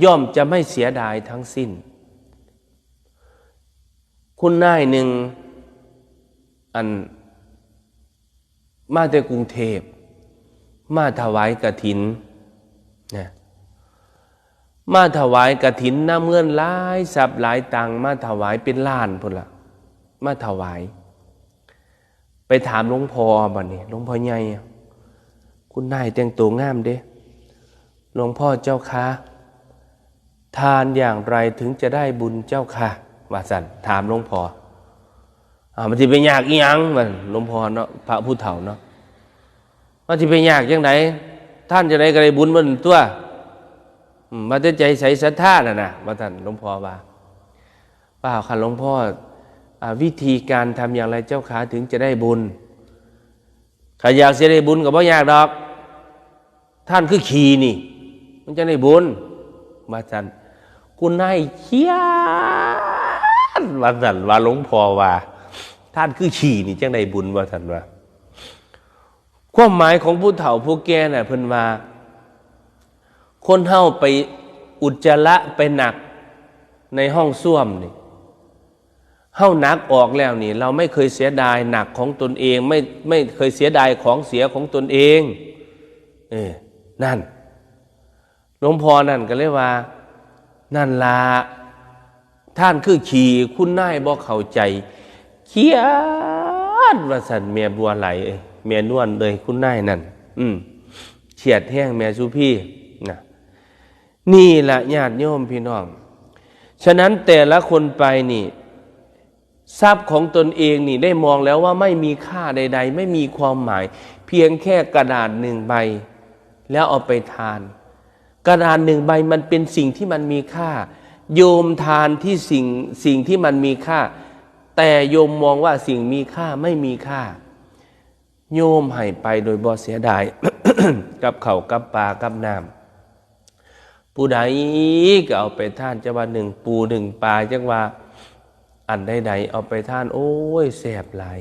ย่อมจะไม่เสียดายทั้งสิ้นคุณนายหนึ่งอันมาจากกรุงเทพมาถวายกฐินนะมาถวายกฐินน้ำเงินหลายทรัพย์หลายตังมาถวายเป็นล้านพุ่นละมาถวายไปถามหลวงพ่อบัดนี้หลวงพ่อใหญ่คุณนายแต่งตัวงามเด้หลวงพ่อเจ้าค่ะทานอย่างไรถึงจะได้บุญเจ้าค่ะว่าสั่นถามหลวงพ่อมันสิไปยากอีหยังมันหลวงพ่อเนาะพระผู้เฒ่าเนาะมันสิไปยากจังไดท่านจะได้ก็ได้บุญมันตัวมาแต่ใจใส่ศรัทธาน่ะนะว่าท่านหลวงพ่อว่าเปล่าค่ะหลวงพ่อวิธีการทำอย่างไรเจ้าขาถึงจะได้บุญถ้าอยากจะได้บุญก็บ่ยากดอกท่านคือขี่นี่มันจะได้บุญว่าท่านคุณนายเขียนว่าท่านว่าหลวงพ่อว่าท่านคือขี่นี่จังได้บุญว่าท่านว่าความหมายของผู้เฒ่าผู้แก่น่ะเพิ่นว่าคนเฮาไปอุจจาระไปหนักในห้องส้วมนี่เฮาหนักออกแล้วนี่เราไม่เคยเสียดายหนักของตนเองไม่เคยเสียดายของเสียของตนเองนั่นหลวงพ่อนั่นก็เลยว่านั่นล่ะท่านคือขี่คุณนายบ่เข้าใจเขียนว่าสั่นแม่บัวไหลแม่นวลเลยคุณนายนั่นเฉียดแห้งแม่สุพี่นะนี่แหละญาติโยมพี่น้องฉะนั้นแต่ละคนไปนี่ทรัพย์ของตนเองนี่ได้มองแล้วว่าไม่มีค่าใดๆไม่มีความหมายเพียงแค่กระดาษหนึ่งใบแล้วเอาไปทานกระดาษหนึ่งใบมันเป็นสิ่งที่มันมีค่าโยมทานที่สิ่งที่มันมีค่าแต่โยมมองว่าสิ่งมีค่าไม่มีค่าโยมให้ไปโดยบ่เสียดาย กับข้าวกับปลากับน้ำผู้ใดก็เอาไปทานจังว่าหนึ่งปูหนึ่งปลาจังว่าอันใดๆเอาไปทานโอ้ยแซ่บหลาย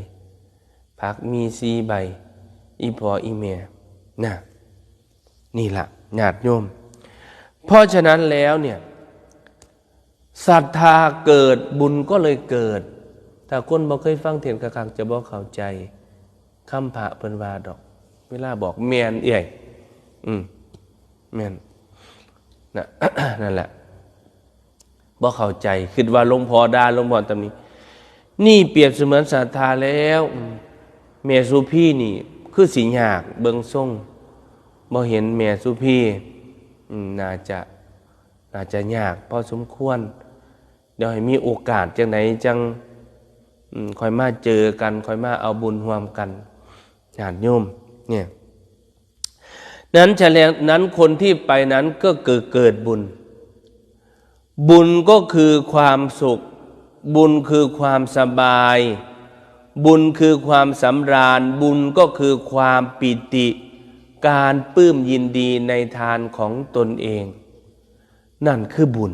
ผักมี4 ใบอีพออีแม่น่ะนี่ล่ะญาติโยมเพราะฉะนั้นแล้วเนี่ยศรัทธาเกิดบุญก็เลยเกิดถ้าคนบ่เคยฟังเทศน์กะคักจะบ่เข้าใจคำพระเพิ่นว่าดอกเวลาบอกแม่นเอ้ยแม่นน่ะ นั่นแหละบ่เข้าใจคิดว่าหลวงพ่อด่าหลวงพ่อตำหนินี่เปรียบเสมือนศรัทธาแล้วแม่สุพี่นี่คือสิยากเบิ่งทรงบ่เห็นแม่สุพี่น่าจะยากพอสมควรเดี๋ยวให้มีโอกาสจังไหนจังค่อยมาเจอกันค่อยมาเอาบุญร่วมกันญาติโยมเนี่ยนั้นคนที่ไปนั้นก็เกิดบุญบุญก็คือความสุขบุญคือความสบายบุญคือความสำราญบุญก็คือความปิติการปลื้มยินดีในทานของตนเองนั่นคือบุญ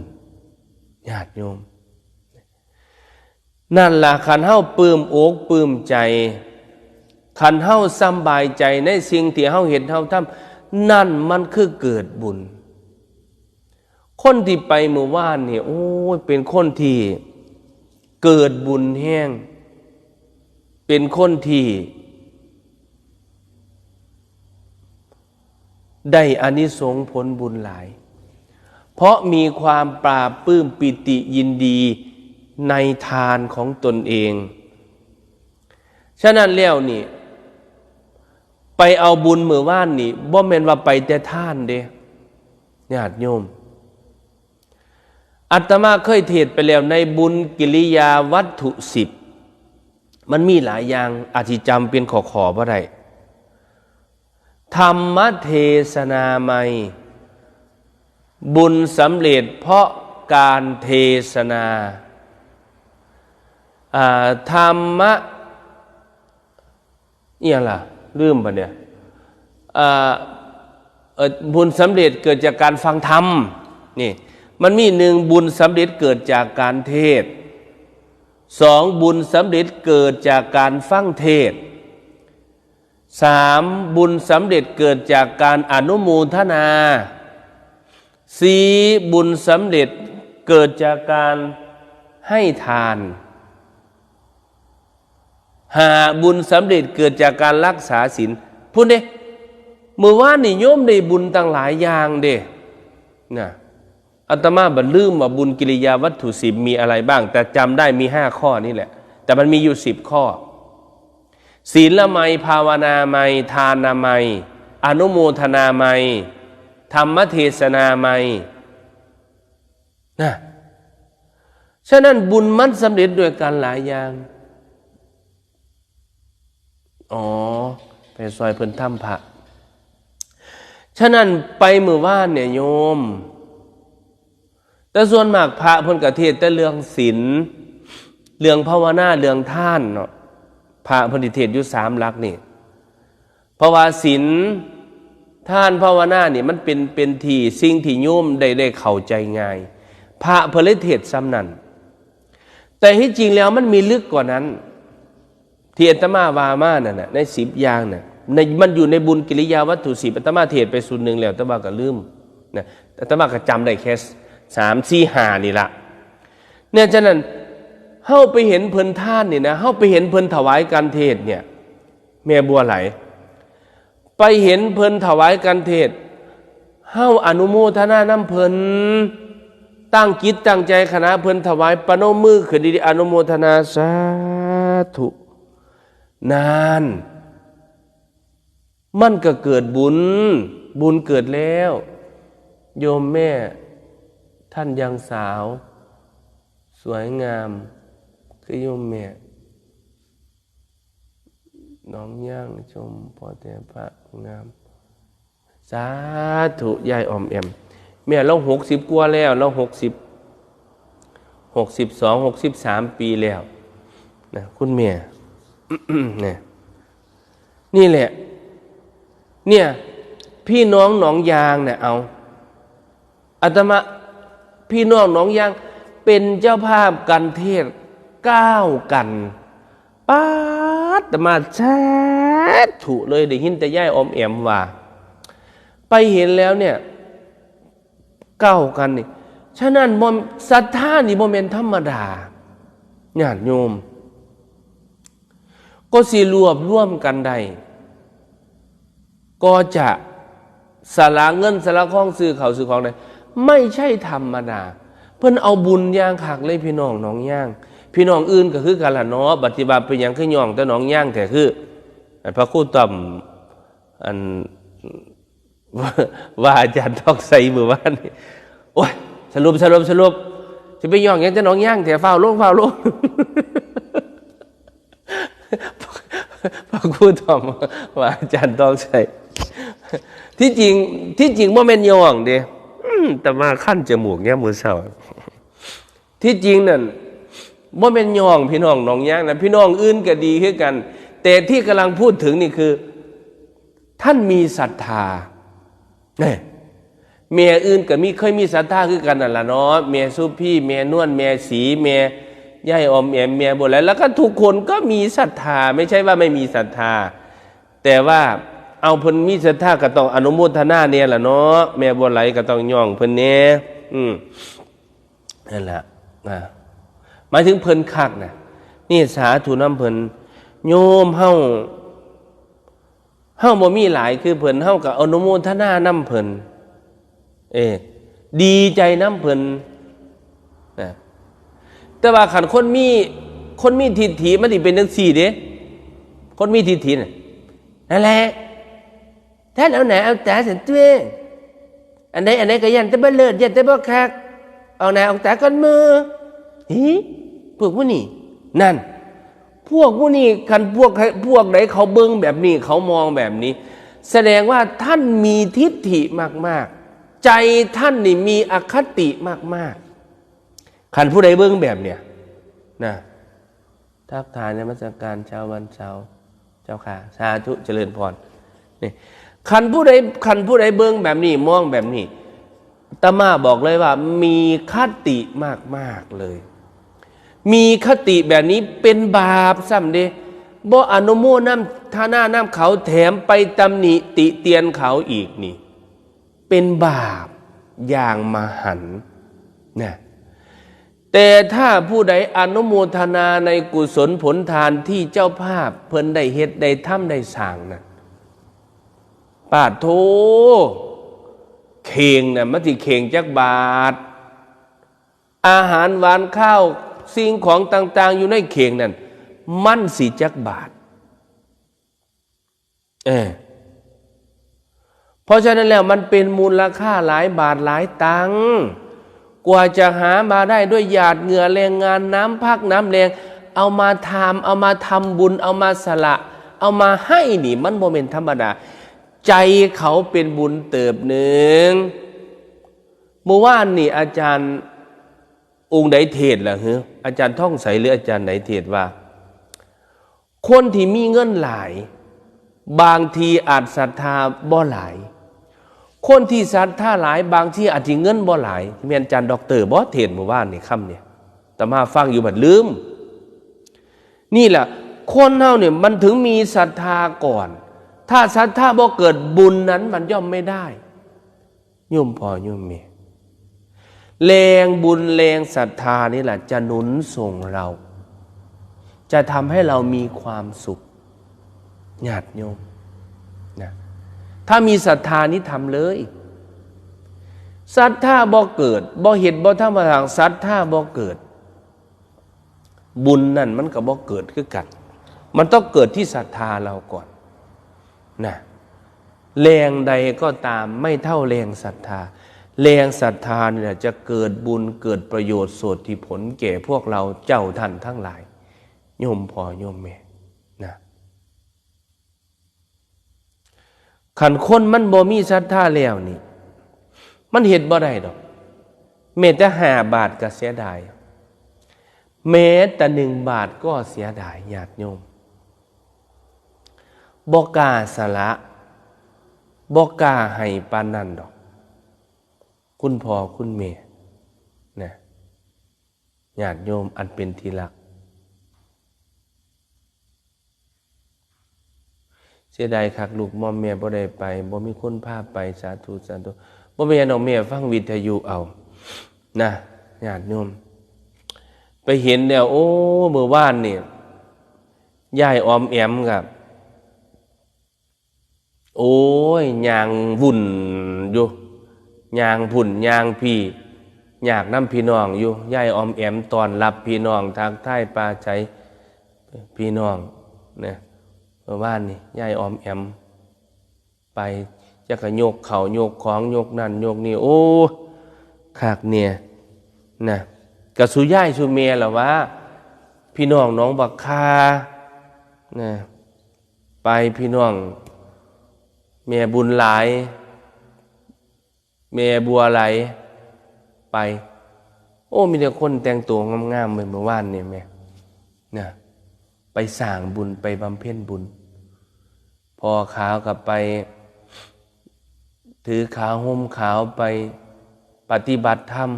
ญาติโยมนั่นล่ะคันเฮาปลื้มอกปลื้มใจคันเฮาสบายใจในสิ่งที่เฮาเห็นเฮาทำนั่นมันคือเกิดบุญคนที่ไปเมื่อวานนี่โอ้ยเป็นคนที่เกิดบุญแห้งเป็นคนที่ได้อานิสงส์ผลบุญหลายเพราะมีความปราบปลื้มปิติยินดีในทานของตนเองฉะนั้นแล้วนี่ไปเอาบุญเมื่อวานนี่บ่แม่นว่าไปแต่ทานเด้ญาติโยมอาตมาเคยเทศน์ไปแล้วในบุญกิริยาวัตถุ10มันมีหลายอย่างอาจสิจำเป็นขอบ่ได้ธรรมเทศนาใหม่บุญสำเร็จเพราะการเทศนาธรรมะเนี่ยล่ะลืมปะเนี่ยบุญสำเร็จเกิดจากการฟังธรรมนี่มันมี1บุญสำเร็จเกิดจากการเทศ2บุญสำเร็จเกิดจากการฟังเทศ3บุญสำเร็จเกิดจากการอนุโมทนา 4บุญสำเร็จเกิดจากการให้ทาน5บุญสำเร็จเกิดจากการรักษาศีลพูดเด้เมื่อวานนี่โยมได้บุญตั้งหลายอย่างเด้นะอาตมาบัดลืมว่าบุญกิริยาวัตถุ10มีอะไรบ้างแต่จำได้มี5ข้อนี่แหละแต่มันมีอยู่10ข้อศีลไมยภาวนาไมยทานาไมยอนุโมทนาไมยธรรมเทศนาไมยนะฉะนั้นบุญมันสำเร็จด้วยการหลายอย่างไปซอยเพิ่นถ้ำพระฉะนั้นไปมื้อวานเนี่ยโยมแต่ส่วนมากพระเพิ่นก็เทศน์แต่เรื่องศีลเรื่องภาวนาเรื่องทานเนาะพระเพิ่นเทศน์อยู่3หลักนี่เพราะว่าศีลทานภาวนานี่มันเป็นที่สิ่งที่โยมได้เข้าใจง่ายพระเพิ่นเลยเทศน์ซ้ำนั้นแต่ที่จริงแล้วมันมีลึกกว่านั้นที่อาตมาวามานั่นน่ะใน10อย่างน่ะมันอยู่ในบุญกิริยาวัตถุ10อาตมาเทศน์ไปส่วนนึงแล้วอาตมาก็ลืมนะอาตมาก็จำได้แค่3 4 5นี่ล่ะเนี่ยฉะนั้นเฮาไปเห็นเพิ่นทานนี่นะเฮาไปเห็นเพิ่นถวายการเทศน์เนี่ยแม่บัวไหลไปเห็นเพิ่นถวายการเทศน์เฮาอนุโมทนานำเพิ่นตั้งจิตตั้งใจคณะเพิ่นถวายปนมมือขึ้นดีๆอนุโมทนาสาธุนานมันก็เกิดบุญเกิดแล้วโยมแม่ท่านยังสาวสวยงามคือโยมแม่น้องย่างชมพอแต่พระงามสาธุยายออมแอมแม่เรา60กว่าแล้วเรา62 63 ปีแล้วนะคุณแม่ นี่แหละเนี่ยพี่น้องหนองยางเนี่ยเอาอาตมาพี่น้องหนองยางเป็นเจ้าภาพกันเทศ9กันป๊าดอาตมาแท้ถูกเลยได้ยินแต่ย่ายออมแอมว่าไปเห็นแล้วเนี่ย9กันนี่ฉะนั้นบ่ศรัทธานี่บ่แม่นธรรมดาญาติโยมก็สิรวบรวมกันได้ก็จะสละเงินสละของซื้อข้าวซื้อของได้ไม่ใช่ธรรมดาเพิ่นเอาบุญย่างคักเลยพี่น้องหนองย่างพี่น้องอื่นก็คือกันล่ะเนาะปฏิบัติเป็นหยังคือย่องแต่หนองย่างแต่คือพระครูต่อมอันว่าอาจารย์ทอกใส่มื้อวานนี่โอ้ยสรุปสิไปย่องหยังแต่หนองย่างแต่ฟ้าวลงพระครูต่อมว่าอาจารย์ทอกใส่ที่จริงบ่แม่นย่องเด้แต่มาขั้นจมูกแง่มือเศร้าที่จริงนั่นบ่แม่นย่องพี่น้องหนองย่างนะพี่น้องอื่นก็ดีคือกันแต่ที่กำลังพูดถึงนี่คือท่านมีศรัทธาเนี่ยเมียอื่นก็เคยมีศรัทธาคือกันนั่นล่ะเนาะเมียสุพี่เมียนวลเมียสีเมียย่ายออมแอมเมียบ่แล้วก็ทุกคนก็มีศรัทธาไม่ใช่ว่าไม่มีศรัทธาแต่ว่าเอาเพิ่นมีศรัทธาก็ต้องอนุโมทนาเนี่ยล่ะเนาะแม่บัวไหลก็ต้องย่องเพิ่นแน่นั่นล่ะหมายถึงเพิ่นคักน่ะนี่สาธุนำเพิ่นโยมเฮาบ่มีหลายคือเพิ่นเฮาก็อนุโมทนานำเพิ่นดีใจนำเพิ่นนะแต่ว่าคันคนมีทิฏฐิมันสิเป็นจังซี่เด้คนมีทิฏฐิน่ะนั่นแหละท่านเอาไหนเอาตาสันตัวอันไหนก็ยันแต่บ่เลิศยันแต่บ่คักเอาไหนเอาตาก่อนมือพวกผู้นี้นั่นพวกผู้นี้คันพวกไหนเขาเบิ่งแบบนี้เขามองแบบนี้แสดงว่าท่านมีทิฏฐิมากๆใจท่านนี่มีอคติมากๆคันผู้ใดเบิ่งแบบเนี้ยนะทักทายนมัสการเช้าวันเสาร์เจ้าค่ะสาธุเจริญพรนี่คันผู้ใดเบิ่งแบบนี้มองแบบนี้อาตมาบอกเลยว่ามีคติมากๆเลยมีคติแบบนี้เป็นบาปซ้ำเด้บ่อนุโมทนาน้ำเขาแถมไปตำหนิติเตียนเขาอีกนี่เป็นบาป อย่างมหันต์นะแต่ถ้าผู้ใดอนุโมทนาในกุศลผลทานที่เจ้าภาพเพิ่นได้เฮ็ดได้ทำได้สร้างนะปาดโธเข่งน่ะมันสิเข่งจักบาทอาหารหวานข้าวสิ่งของต่างๆอยู่ในเข่งนั่นมันสิจักบาทเพราะฉะนั้นแล้วมันเป็นมูลค่าหลายบาทหลายตังค์กว่าจะหามาได้ด้วยหยาดเหงื่อแรงงานน้ำพักน้ำแรงเอามาทำบุญเอามาสละเอามาให้นี่มันโมเมนต์ธรรมดาใจเขาเป็นบุญเติบหนึ่งเมื่อวานนี่อาจารย์องค์ใดเทศล่ะอาจารย์ท่องใสหรืออาจารย์ไหนเทศว่าคนที่มีเงินหลายบางทีอาจศรัทธาบ่หลายคนที่ศรัทธาหลายบางที่อาจจะเงินบ่หลายเมียนอาจารย์ด็อกเตอร์บ่เทศเมื่อวานนี่ค่ำเนี่ยแต่มาฟังอยู่บัดลืมนี่แหละคนเฮาเนี่ยมันถึงมีศรัทธาก่อนถ้าศรัทธาบ่เกิดบุญนั้นมันย่อมไม่ได้โยมพ่อโยมแม่แรงบุญแรงศรัทธานี่แหละจะหนุนส่งเราจะทำให้เรามีความสุขญาติโยมนะถ้ามีศรัทธานี้ทำเลยศรัทธาบ่เกิดบ่เห็นบ่ทำมาทางศรัทธาบ่เกิดบุญนั่นมันก็บ่เกิดคือกันมันต้องเกิดที่ศรัทธาเราก่อนนะแรงใดก็ตามไม่เท่าแรงศรัทธาแรงศรัทธาเนี่ยจะเกิดบุญเกิดประโยชน์โสติผลแก่พวกเราเจ้าท่านทั้งหลายโยมพ่อโยมแม่นะขันคนมันบ่มีศรัทธาแล้วนี่มันเฮ็ดบ่ได้ดอกแม้แต่5 บาทก็เสียดายแม้แต่1 บาทก็เสียดายญาติโยมบ่กล้าสละบ่กล้าให้ปานนั้นดอกคุณพ่อคุณแม่นะญาติโยมอันเป็นที่รักเสียดายคักลูกมอมแม่บ่ได้ไปบ่มีคนพาไปสาธุสาธุบ่แม่น้องแม่ฟังวิทยุเอานะญาติโยมไปเห็นแล้วโอ้เมื่อวานนี่ยายออมแอมครับโอ้ยยางวุ่นอยู่ยางพุ่นยางพี่อยากนำพี่น้องอยู่ยายออมแอมตอนรับพี่น้องทางใต้ปลาใจพี่น้องนะเมื่อวานนี่ยายออมแอมไปจะกระโยกเข่าโยกของโยกนั่นโยกนี่โอ้ขากเนี่ยนะกะสุย่ายสุเมียหรอวะพี่น้องน้องบักคานะไปพี่น้องแม่บุญหลายแม่บัวไหลไปโอ้มีแต่คนแต่งตัวงามๆเหมือนเมื่อวานเนี่ยแม่นะไปสร้างบุญไปบำเพ็ญบุญพอขาวกับไปถือขาวห่มขาวไปปฏิบัติธรรม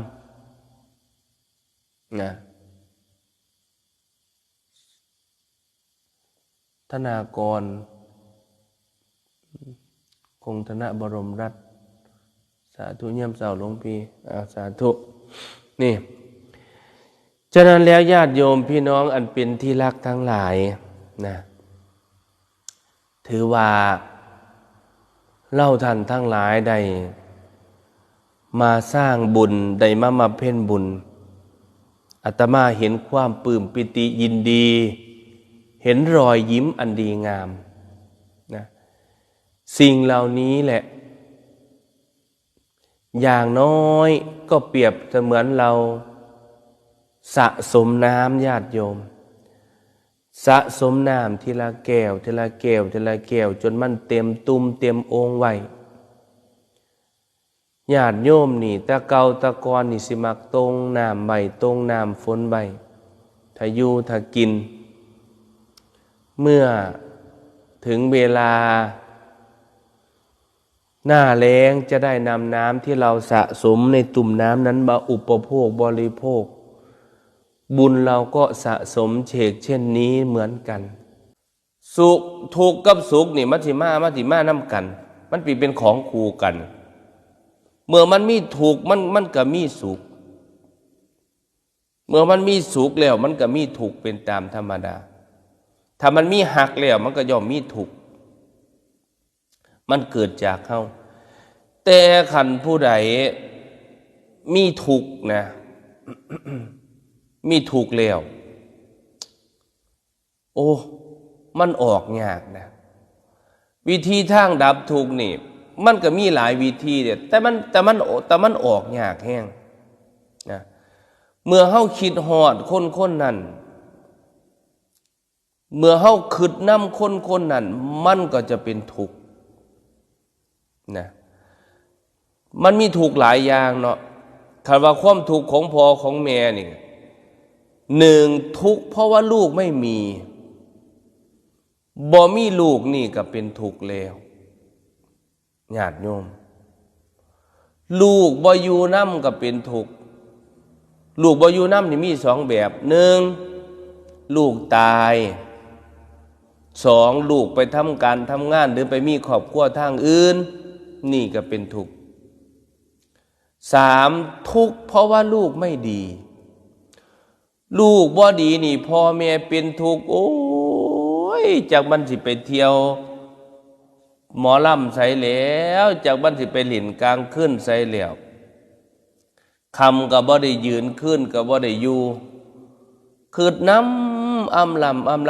นะธนากรคงธนบรมรัตน์สาธุเยี่ยมเสาหลวงพี่สาธุนี่ฉะนั้นแล้วญาติโยมพี่น้องอันเป็นที่รักทั้งหลายนะถือว่าเล่าท่านทั้งหลายได้มาสร้างบุญได้มาเพ่นบุญอาตมาเห็นความปลื้มปิติยินดีเห็นรอยยิ้มอันดีงามนะสิ่งเหล่านี้แหละอย่างน้อยก็เปรียบเสมือนเราสะสมน้ำญาติโยมสะสมน้ำทีละแก้วทีละแก้วทีละแก้วจนมันเต็มตุ่มเต็มโอ่งไว้ญาติโยมนี่ตะเกาตะกอนนี่สิมักตรงน้ำใบตรงน้ำฝนใบถ้าอยู่ถ้ากินเมื่อถึงเวลาหน้าแล้งจะได้นำน้ำที่เราสะสมในตุ่มน้ำนั้นมาอุปโภคบริโภคบุญเราก็สะสมเฉกเช่นนี้เหมือนกันสุขทุกข์กับสุขนี่มัชฌิมานำกันมันเป็นของคู่กัน เมื่อมันมีทุกข์มันก็มีสุขเมื่อมันมีสุขแล้วมันก็มีทุกข์เป็นตามธรรมดาถ้ามันมีหักแล้วมันก็ย่อมมีทุกข์มันเกิดจากเฮาแต่ขันผู้ใดมีทุกข์นะ มีทุกข์แล้วโอ้มันออกยากนะวิธีทางดับทุกข์นี่มันก็มีหลายวิธีเด็ดแต่มันออกยากแห้งนะเมื่อเฮาคิดฮอดคนนั้นเมื่อเฮาคิดนำคนนั้นมันก็จะเป็นทุกข์นะมันมีทุกข์หลายอย่างเนาะคำว่าความทุกข์ของพ่อของแม่นี่หนึ่งทุกข์เพราะว่าลูกไม่มีบ่มีลูกนี่ก็เป็นทุกข์แล้วญาติโยมลูกบ่อยู่นำก็เป็นทุกข์ลูกบ่อยู่นำนี่มีสองแบบหนึ่งลูกตายสองลูกไปทำการทำงานหรือไปมีครอบครัวทางอื่นนี่ก็เป็นทุกข์สามทุกข์เพราะว่าลูกไม่ดีลูกบ่ดีนี่พ่อแม่เป็นทุกข์โอ้ยจากมันสิไปเที่ยวหมอลำใส่แล้วจากมันสิไปหลินกลางคืนใส่แล้วคำก็บ่ได้ยืนขึ้นก็บ่ได้อยู่คืดน้ำอำล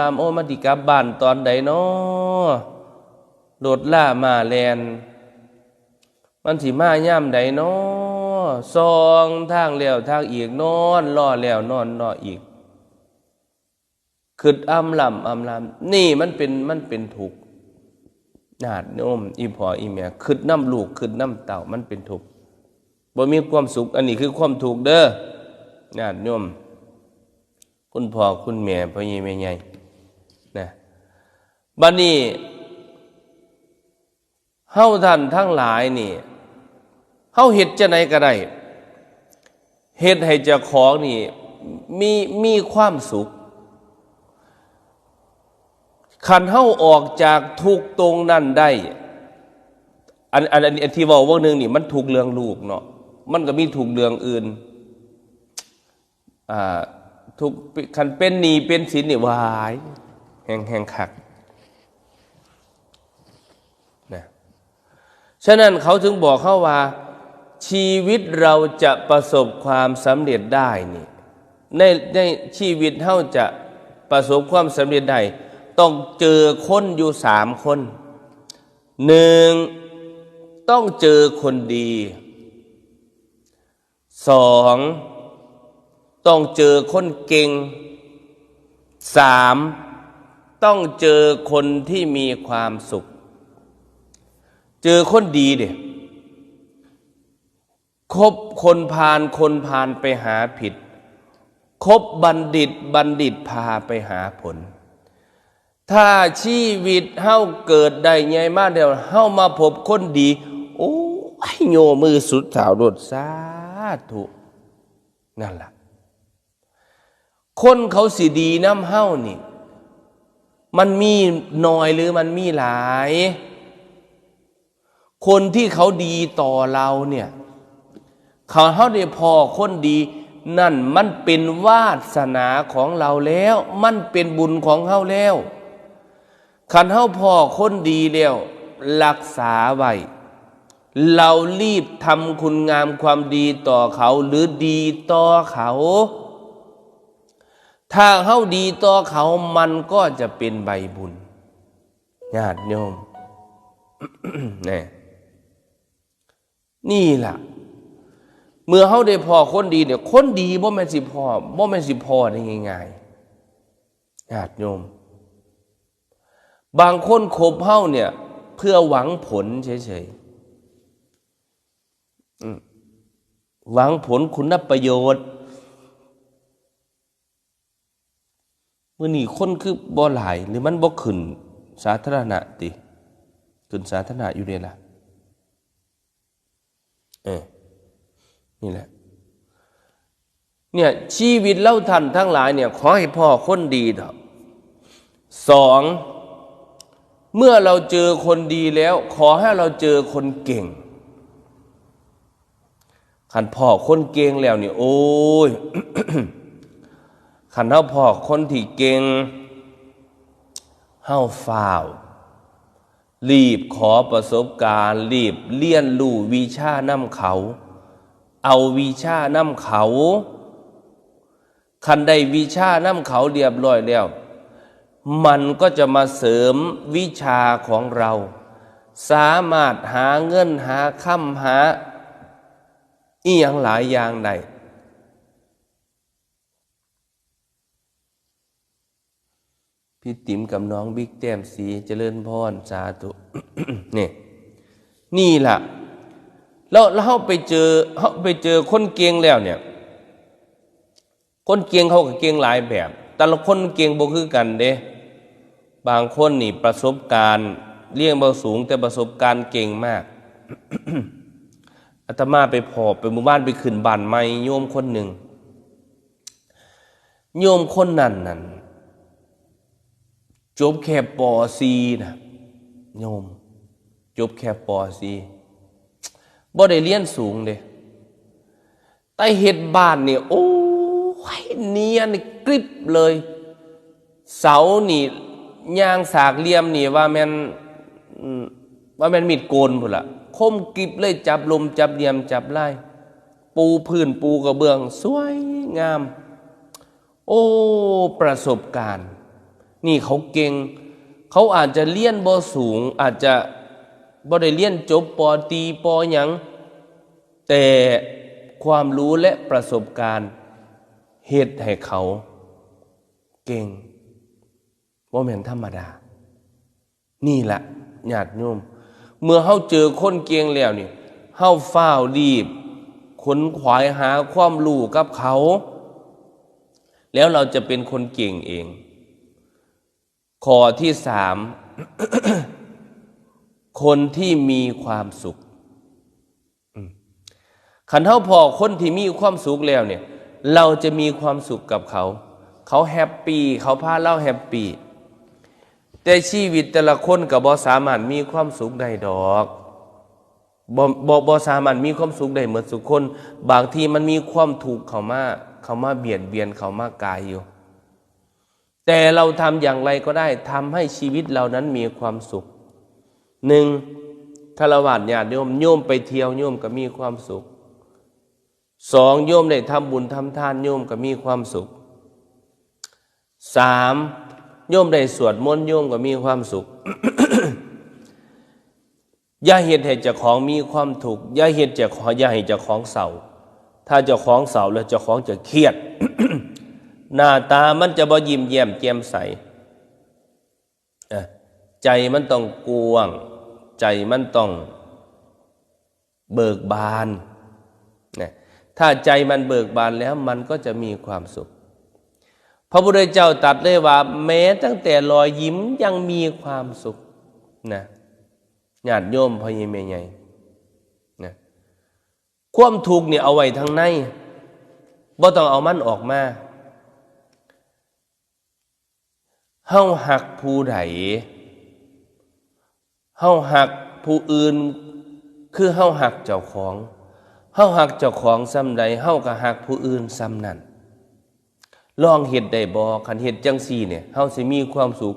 ำโอ้มันสิกลับบ้านตอนใดน้อโดดล่ามาแลนมันสิมาย่ำใดน้อซองทางแล้วทางอีกนอนรอแล้วนอนรออีกคืดอำลำนี่มันเป็นทุกข์ญาติโยมอีพ่ออีแม่คืดน้ำลูกคืดน้ำเต่ามันเป็นทุกข์บ่มีความสุขอันนี้คือความทุกข์เด้อญาติโยมคุณพ่อคุณแม่พ่อใหญ่แม่ใหญ่นะบัดนี้เฮาท่านทั้งหลายนี่เฮาเฮ็ดจังไดก็ได้เฮ็ดให้เจ้าของนี่มีความสุขคันเฮาออกจากทุกข์ตรงนั้นได้อันที่เว้าว่านึงนี่มันทุกข์เรื่องลูกเนาะมันก็มีทุกข์เรื่องอื่นทุกคันเป็นหนี้เป็นสินนี่วายแห่งคักนะฉะนั้นเขาถึงบอกเขาว่าชีวิตเราจะประสบความสำเร็จได้นี่ในชีวิตเราจะประสบความสำเร็จได้ต้องเจอคนอยู่3 คนหนึ่งต้องเจอคนดีสองต้องเจอคนเก่งสามต้องเจอคนที่มีความสุขเจอคนดีเด้คบคนพาลไปหาผิดคบบัณฑิตพาไปหาผลถ้าชีวิตเฮาเกิดได้ใหญ่มากเดียวเฮามาพบคนดีโอ้ยโยมือสุดสาวโดดสาธุนั่นล่ะคนเขาสิดีน้ำเฮานี่มันมีน้อยหรือมันมีหลายคนที่เขาดีต่อเราเนี่ยเขาได้พอคนดีนั่นมันเป็นวาสนาของเราแล้วมันเป็นบุญของเฮาแล้วคันเฮาพอคนดีแล้วรักษาไว้เรารีบทำคุณงามความดีต่อเขาหรือดีต่อเขาถ้าเฮาดีต่อเขามันก็จะเป็นใบบุญญาติโยม นี่ล่ะเมื่อเฮาได้พอคนดีเนี่ยคนดีบ่แม่นสิพอได้ง่ายๆญาติโยมบางคนคบเฮาเนี่ยเพื่อหวังผลเฉยๆหวังผลคุณประโยชน์มื้อนี้คนคือบ่หลายหรือมันบ่ขึ้นสาธารณะติขึ้นสาธารณะอยู่เด้ล่ะนี่แหละเนี่ยชีวิตเล่าทันทั้งหลายเนี่ยขอให้พ่อคนดีเถอะสองเมื่อเราเจอคนดีแล้วขอให้เราเจอคนเก่ง ขันพ่อคนเก่งแล้วนี่โอ้ย ขันเฮาพ่อคนที่เก่งเฮาฝ่าวรีบขอประสบการณ์รีบเรียนรู้วิชานำเขาเอาวิชานำเขาคันได้วิชานำเขาเรียบร้อยแล้วมันก็จะมาเสริมวิชาของเราสามารถหาเงินหาค่ำหาอีหยังหลายอย่างได้พี่ติ๋มกับน้องบิ๊กแต้มสีเจริญพรสาธุ นี่ล่ะแล้วเราไปเจอคนเก่งแล้วเนี่ยคนเก่งเขาก็เก่งหลายแบบแต่ละคนเก่งบ่คือกันเด้บางคนนี่ประสบการณ์เรียงบ่สูงแต่ประสบการณ์เก่งมาก อาตมาไปหมู่บ้านไปขึ้นบ้านใหม่โยมคนหนึ่งโยมคนนั้นจบแค่ป .4 นะโยมจบแค่ป .4 บ่ได้เรียนสูงเด้แต่เฮ็ดบ้านนี่โอ้ยเนียนกริบเลยเสานี่ย่างสากเหลี่ยมนี่ว่าแม่นมีดโกนพุ่นล่ะคมกริบเลยจับลมจับเหลี่ยมจับลายปูพื้นปูกระเบื้องสวยงามโอ้ประสบการณ์นี่เขาเก่งเขาอาจจะเรียนบ่สูงอาจจะบ่ได้เรียนจบป.ตรีป.หยังแต่ความรู้และประสบการณ์เฮ็ดให้เขาเก่งบ่แม่นธรรมดานี่แหละญาติโยมเมื่อเฮาเจอคนเก่งแล้วนี่เฮาฟ้าวรีบขนขวายหาความรู้กับเขาแล้วเราจะเป็นคนเก่งเองข้อที่ 3 คนที่มีความสุขคันเฮาพอคนที่มีความสุขแล้วเนี่ยเราจะมีความสุขกับเขาแฮปปี้เขาพาเราแฮปปี้แต่ชีวิตแต่ละคนก็บ่สามารถมีความสุขได้ดอกบ่สามารถมีความสุขได้เหมือนทุกคนบางทีมันมีความทุกข์เข้ามาเบียดเบียนเข้ามากายอยู่แต่เราทำอย่างไรก็ได้ทำให้ชีวิตเรานั้นมีความสุข 1. ฆราวาสญาติโยมไปเที่ยวโยมก็มีความสุข 2. โยมได้ทำบุญทำทานโยมก็มีความสุข 3. โยมได้สวดมนต์โยมก็มีความสุข อย่าเฮ็ดให้เจ้าของมีความทุกข์อย่าให้เจ้าของเศร้าถ้าเจ้าของเศร้าแล้วเจ้าของจะเครียด หน้าตามันจะบ่ยิ้มแย้มแจ่มใสใจมันต้องกว้างใจมันต้องเบิกบานถ้าใจมันเบิกบานแล้วมันก็จะมีความสุขพระพุทธเจ้าตรัสเลยว่าแม้ตั้งแต่รอยยิ้มยังมีความสุขนะญาติโยมพ่อใหญ่แม่ใหญ่นะความทุกข์นี่เอาไว้ทางในบ่ต้องเอามันออกมาเฮาหักผู้ใดเฮาหักผู้อื่นคือเฮาหักเจ้าของเฮาหักเจ้าของซ้ำใดเฮาก็หักผู้อื่นซ้ำนั้นลองเฮ็ดได้บ่คันเฮ็ดจังซี่เนี่ยเฮาสิมีความสุข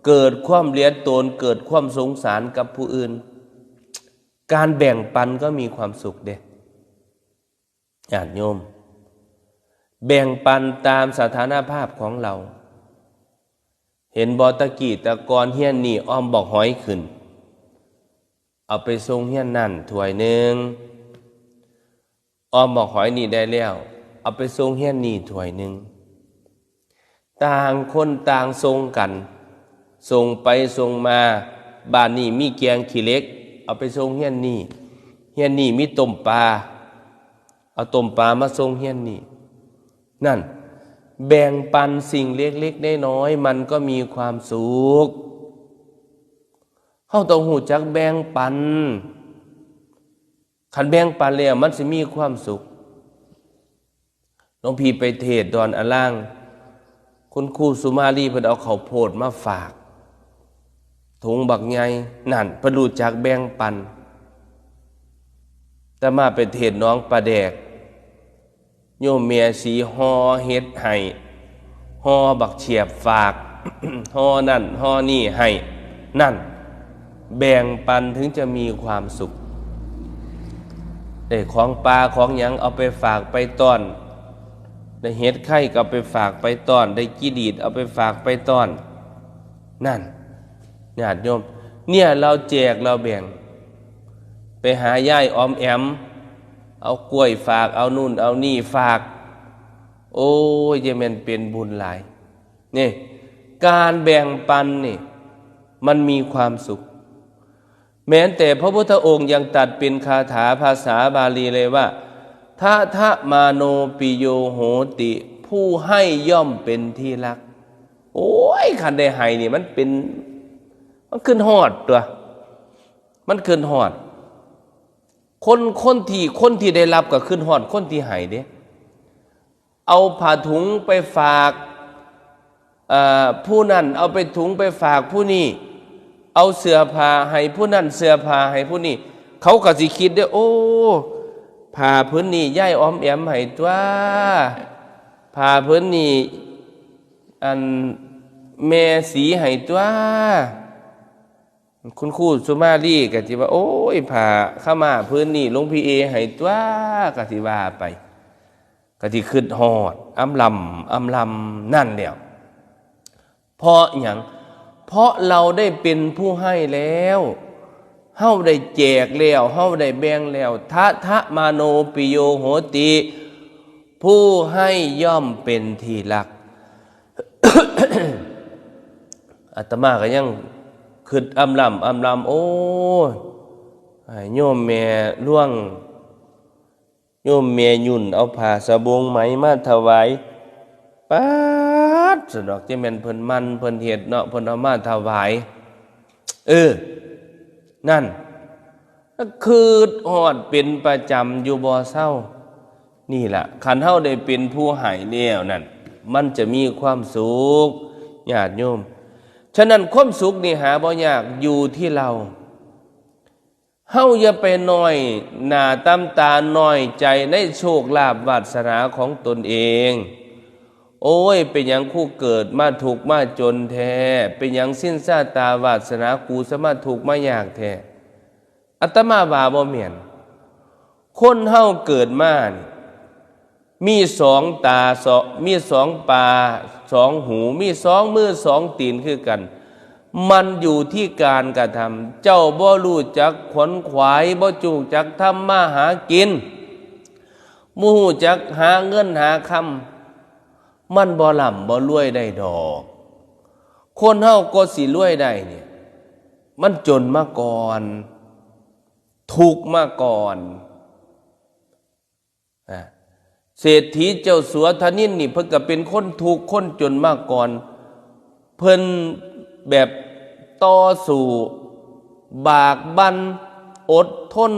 เกิดความเหลียดตนเกิดความสงสารกับผู้อื่นการแบ่งปันก็มีความสุขเด้ญาติโยมแบ่งปันตามสถานภาพของเราเห็นบ่ตะกี้ตะกอนเฮียนนี่อ้อมบอกหอยขึ้นเอาไปส่งเฮียนนั่นถ้วยนึงอ้อมบอกหอยนี่ได้แล้วเอาไปส่งเฮียนนี่ถ้วยนึงต่างคนต่างส่งกันส่งไปส่งมาบ้านนี้มีแกงขี้เหล็กเอาไปส่งเฮียนนี่มีต้มปลาเอาต้มปลามาส่งเฮียนนี่นั่นแบ่งปันสิ่งเล็กๆน้อยๆมันก็มีความสุขเฮาต้องรู้จักแบ่งปันคันแบ่งปันแล้วมันสิมีความสุขหลวงพี่ไปเทศน์ดอนอะล่างคุณครูสุมาลีเพิ่นเอาข้าวโพดมาฝากถุงบักใหญ่นั่นเพิ่นรู้จักแบ่งปัน แต่มาไปเทศน้องปลาแดกโยมเมียสีห่อเฮ็ดให้ห่อบักเฉียบฝาก ห่อนั่นห่อนี่ให้นั่นแบ่งปันถึงจะมีความสุขได้ของปลาของหยังเอาไปฝากไปต้อนได้เฮ็ดไข่ก็เอาไปฝากไปต้อนได้กีดีดเอาไปฝากไปต้อนนั่นญาติโยมเนี่ยเราแจกเราแบ่งไปหาย่ายออมแอมเอากล้วยฝากเอานู่นเอานี่ฝากโอ้ยจะมันเป็นบุญหลายนี่การแบ่งปันนี่มันมีความสุขแม้แต่พระพุทธองค์ยังตรัสเป็นคาถาภาษาบาลีเลยว่าทะมาโนปิโยโหติผู้ให้ย่อมเป็นที่รักโอ้ยคันได้ให้นี่มันขึ้นฮอดตัวมันขึ้นฮอดคนที่ได้รับก็ขึ้นฮอดคนที่ให้เด้เอาผ้าถุงไปฝากผู้นั้นเอาไปถุงไปฝากผู้นี้เอาเสื้อผ้าให้ผู้นั้นเสื้อผ้าให้ผู้นี้เขาก็สิคิดได้โอ้ผ้าพื้นนี้ย่ายออมแอมให้ตัวผ้าพื้นนี้อันแม่สีให้ตัวคุณครูสุมาลีก็สิว่าโอ้ยผ้าเข้ามาพื้นนี้หลวงพี่เอให้ตัวก็สิว่าไปก็สิขึ้นฮอดอำลำนั่นแล้วเพราะหยังเพราะเราได้เป็นผู้ให้แล้วเฮาได้แจกแล้วเฮาได้แบ่งแล้วทะมาโนปิโยโหติผู้ให้ย่อมเป็นที่รัก อาตมาก็ยังคิดอำลำโอ้ยโยมแม่ล่วงโยมแม่ยุ่นเอาผ้าสบงไหมมาถวายป๊าดสะดอกจะแม่นเพิ่นมันเพิ่นเฮ็ดเนาะเพิ่นเอามาถวายนั่นคือฮอดเป็นประจำอยู่บ่เศร้านี่ล่ะคันเฮาได้เป็นผู้ให้แล้วนั่นมันจะมีความสุขญาติโยมฉะนั้นความสุขนี่หาบ่ยากอยู่ที่เราเฮาอย่าไปน้อยหน้าตำตาน้อยใจในโชคลาภวาสนาของตนเองโอ้ยเป็นหยังคู่เกิดมาถูกมาจนแท้เป็นหยังสิ้นชาตาวาสนากูสมาถูกมายากแท้อาตมาว่าบ่แม่นคนเฮาเกิดมานี่มีสองตามีสองปาสองหูมีสองมือสองตีนคือกันมันอยู่ที่การกระทำเจ้าบ่รู้จักขวนขวายบ่จูกจักทำมาหากินบ่ฮู้จักหาเงินหาคำมันบ่ล่ำบ่รวยได้ดอกคนเฮาก็สิรวยได้เนี่ยมันจนมาก่อนทุกข์มาก่อนเศรษฐีเจ้าสัวธนินนี่เพิ่นก็เป็นคนทุกข์คนจนมาก่อนเพิ่นแบบต่อสู้บากบั่นอดทน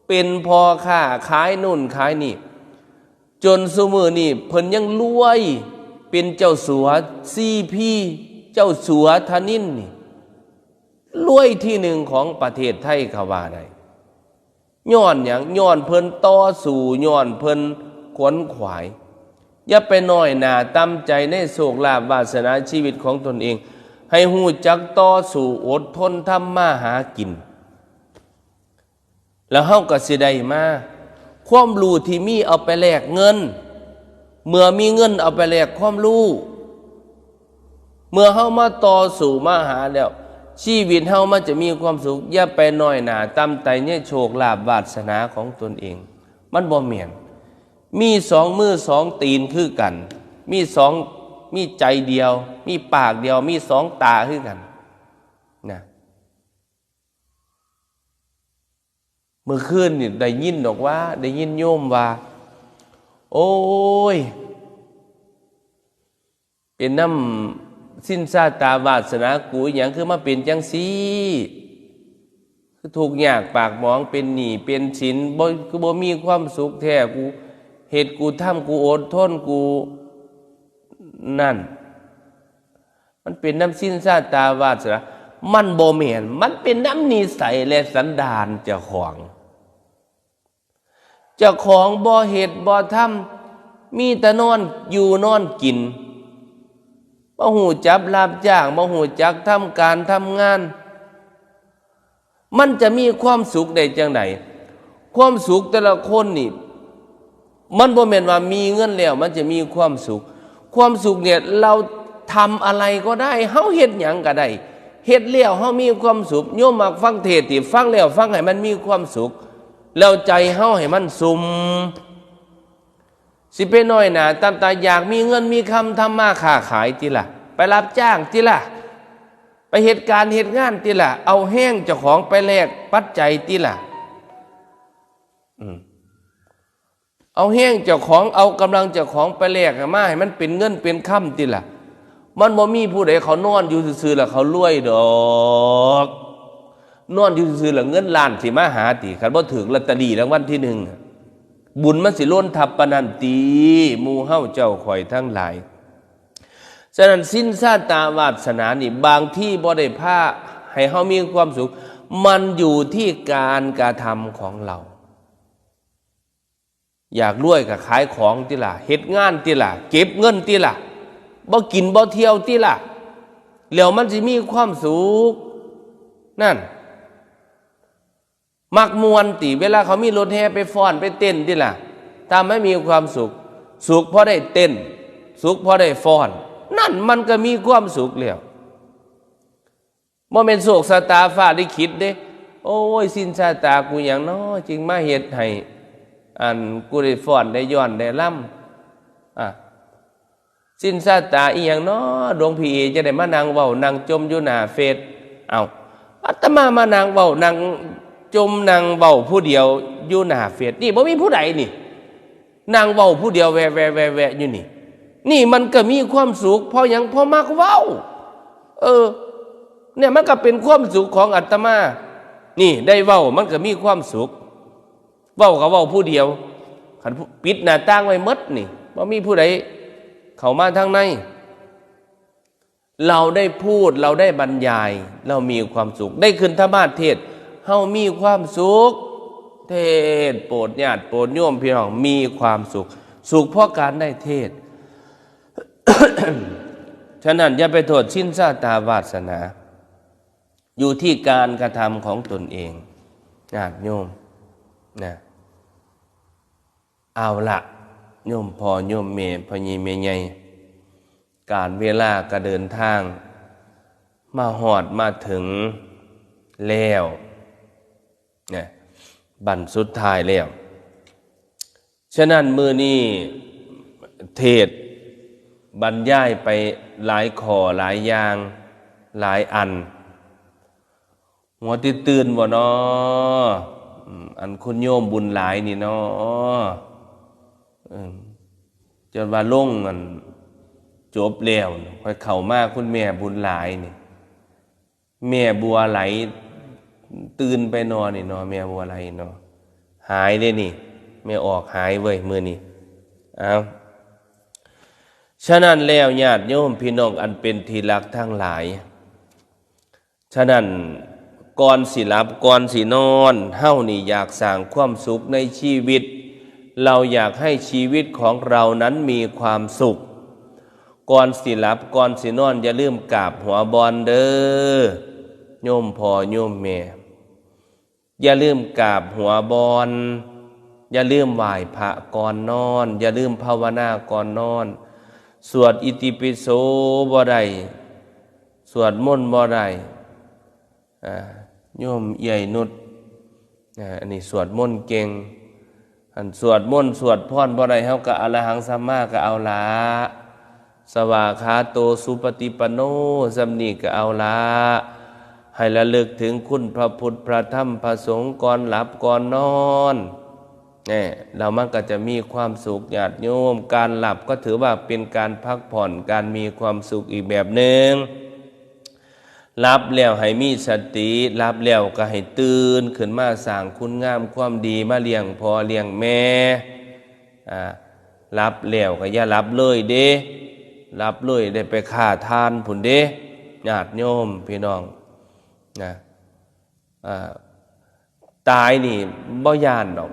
เป็นพ่อค้าขายนู่นขายนี่จนซุมื้อนี่เพิ่นยังรวยเป็นเจ้าสัวพี่เจ้าสัวธนินนี่รวยที่หนึ่งของประเทศไทยเขาว่าได้ย้อนหยังย้อนเพิ่นต่อสู้ย้อนเพิ่นขวนขวายอย่าไปน้อยหน้าต่ำใจในโชคลาภวาสนาชีวิตของตนเองให้ฮู้จักต่อสู้อดทนทำมาหากินแล้วเฮาก็สิได้มาความรู้ที่มีเอาไปแลกเงินเมื่อมีเงินเอาไปแลกความรู้เมื่อเฮามาต่อสู้มาหาแล้วชีวิตเฮามันจะมีความสุขอย่าไปน้อยหน้าต่ำใจในโชคลาภวาสนาของตนเองมันบ่แม่นมีสองมือสองตีนคือกันมีใจเดียวมีปากเดียวมีสองตาคือกันนะเมื่อคืนนี่ได้ยินดอกว่าได้ยินโยมว่าโอ้ยเป็นน้ำสิ้นชาตาวาสนากูอย่างคือมาเป็นจังซี่คือถูกยากปากหมองเป็นหนี้เป็นสินคือบ่มีความสุขแท้กูเหตุกูทำกูอดทนกูนั่นมันเป็นน้ำสิ้นชาตาวาสนามันบ่แม่นมันเป็นน้ำนิสัยและสันดานเจ้าของ เจ้าของบ่เฮ็ดบ่ทำมีแต่นอนอยู่นอนกินบ่ฮู้จักรับจ้างบ่ฮู้จักทำการทำงานมันจะมีความสุขได้จังไดความสุขแต่ละคนนี่มันบ่แม่นว่ามีเงินแล้วมันจะมีความสุขความสุขเนี่ยเราทำอะไรก็ได้เฮาเฮ็ดหยังก็ได้เฮ็ดแล้วเฮามีความสุขโยมมักฟังเทศน์ที่ฟังแล้วฟังให้มันมีความสุขแล้วใจเฮาให้มันสุมสิไปน้อยหนาตามตาอยากมีเงินมีคำทำมาค้าขายติล่ะไปรับจ้างติล่ะไปเหตุการณ์เหตุงานติล่ะเอาแห้งเจ้าของไปแลกปัจจัยติล่ะเอาแห้งเจ้าของเอากำลังเจ้าของไปแลกมาให้มันเป็นเงินเป็นค่ำติล่ะมันบ่มีผู้ใดเขานอนอยู่ซื่อๆแล้วเขารวยดอกนอนอยู่ซื่อๆแล้วเงินล้านสิมาหาติคันบ่ถึงลอตเตอรี่รางวัลที่1บุญมันสิล้นทับปานนั้นติหมู่เฮาเจ้าข่อยทั้งหลายฉะนั้นสินชาตาวาสนานี่บางที่บ่ได้พาให้เฮามีความสุขมันอยู่ที่การกระทำของเราอยากรวยก็ขายของติล่ะเฮ็ดงานติล่ะเก็บเงินติล่ะบ่กินบ่เที่ยวติล่ะแล้วมันสิมีความสุขนั่นมักมวนติเวลาเขามีรถแห่ไปฟ้อนไปเต้นติล่ะถ้าไม่มีความสุขสุขเพราะได้เต้นสุขเพราะได้ฟ้อนนั่นมันก็มีความสุขแล้วบ่แม่นโศกชะตาฟ้าลิขิตเด้โอ้ยสินชะตากูหยังน้อจึงมาเฮ็ดให้อันกูได้ฟ้อนได้ย้อนได้ล่ำสินชะตาอีหยังน้อหลวงพี่จะได้มานั่งเว้านั่งจมอยู่หน้าเฟซเอ้าอาตมามานั่งเว้านั่งจมนั่งเว้าผู้เดียวอยู่หน้าเฟซนี่บ่มีผู้ใดนี่นั่งเว้าผู้เดียวแวะอยู่นี่นี่มันก็มีความสุขเพราะหยังเพราะมักเว้าเนี่ยมันก็เป็นความสุขของอาตมานี่ได้เว้ามันก็มีความสุขเว้าก็เว้าผู้เดียวคันปิดหน้าต่างไว้หมดนี่บ่มีผู้ใดเข้ามาทางในเราได้พูดเราได้บรรยายเรามีความสุขได้ขึ้นธรรมเทศน์เฮามีความสุขเทศน์โปรดญาติโปรดโยมพี่น้องมีความสุขสุขเพราะการได้เทศน์ ฉะนั้นอย่าไปโทษชินชาตาวาสนาอยู่ที่การกระทำของตนเองญาติโยมนะเอาละโยมพ่อโยมแม่พ่อใหญ่แม่ใหญ่การเวลาก็เดินทางมาฮอดมาถึงแล้วนะบั้นสุดท้ายแล้วฉะนั้นมื้อนี้เทศบรรยายไปหลายข้อหลายอย่างหลายอันหัวตื่นบ่น้ออันคุณโยมบุญหลายนี่น้อจนว่าลงอันจบแล้วค่อยเข้ามาคุณแม่บุญหลายนี่แม่บัวไหลตื่นไปนอนนี่เนาะแม่บัวไหลเนาะหายเลยนี่แม่ออกหายเว้ยมื้อนี้เอาฉะนั้นแล้วญาติโยมพี่น้องอันเป็นที่รักทั้งหลายฉะนั้นก่อนสิหลับก่อนสินอนเฮานี่อยากสร้างความสุขในชีวิตเราอยากให้ชีวิตของเรานั้นมีความสุขก่อนสิหลับก่อนสินอนอย่าลืมกราบหัวบอนเด้อโยมพ่อโยมแม่อย่าลืมกราบหัวบอนอย่าลืมไหว้พระก่อนนอนอย่าลืมภาวนาก่อนนอนสวดอิติปิโสบ่ได้สวดมนต์บ่ได้โยมใหญ่นุชอันนี้สวดมนต์เก่งอันสวดมนต์สวดพรบ่ได้เฮาก็อรหังสัมมาก็เอาละสวากขาโตสุปฏิปันโนสำนีก็เอาละให้ระลึกถึงคุณพระพุทธพระธรรมพระสงฆ์ก่อนหลับก่อนนอนเรามันก็จะมีความสุขญาติโยมการหลับก็ถือว่าเป็นการพักผ่อนการมีความสุขอีกแบบหนึ่งหลับแล้วให้มีสติหลับแล้วก็ให้ตื่นขึ้นมาสร้างคุณงามความดีมาเลี้ยงพ่อเลี้ยงแม่หลับแล้วก็อย่าหลับเลยเด้หลับเลยได้ไปฆ่าทานผุนเด้ญาติโยมพี่น้องนะตายนี่บ่ย่านดอก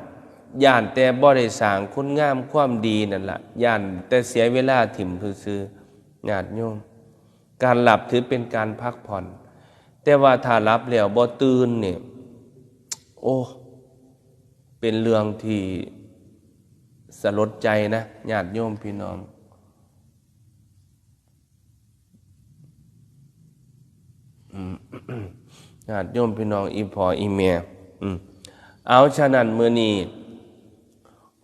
ย่านแต่บ่ได้สร้างคุณงามความดีนั่นล่ะย่านแต่เสียเวลาถิ่มซื่อๆญาติโยมการหลับถือเป็นการพักผ่อนแต่ว่าถ้าหลับแล้วบ่ตื่นเนี่ยโอ้เป็นเรื่องที่สลดใจนะญาติโยมพี่น้องญาติโยมพี่น้องอีพ่ออีแม่เอาฉะนั้นมื้อนี้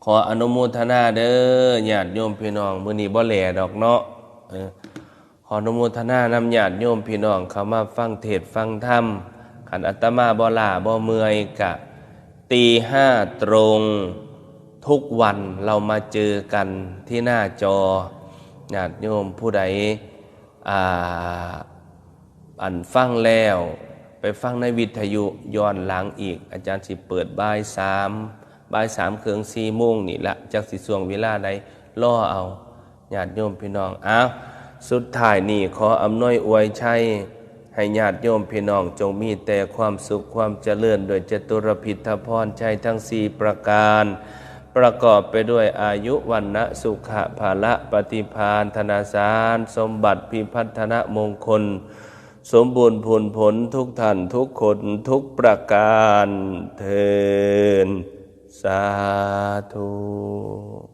ขออนุโมทนาเด้อญาติโยมพี่น้องมื้อนี้บ่แหล่ดอกเนาะขออนุโมทนานำญาติโยมพี่น้องเข้ามาฟังเทศน์ฟังธรรมขันอาตมาบ่ล้าบ่เมื่อยกะตีห้าตรงทุกวันเรามาเจอกันที่หน้าจอญาติโยมผู้ใดอันฟังแล้วไปฟังในวิทยุย้อนหลังอีกอาจารย์สิเปิดบ่ายสามเครื่อง4 โมงนี่ละจากสิส่วงเวลาใดล่อเอาญาติโยมพี่น้องสุดท้ายนี่ขออำนวยอวยชัยให้ญาติโยมพี่น้องจงมีแต่ความสุขความเจริญโดยจตุรพิธพรชัยทั้ง4 ประการประกอบไปด้วยอายุวันนะสุขะภาละปฏิภาณธนาสารสมบัติพิพัฒนมงคลสมบูรณ์ผลทุกท่านทุกคนทุกประการเทอญสาธุ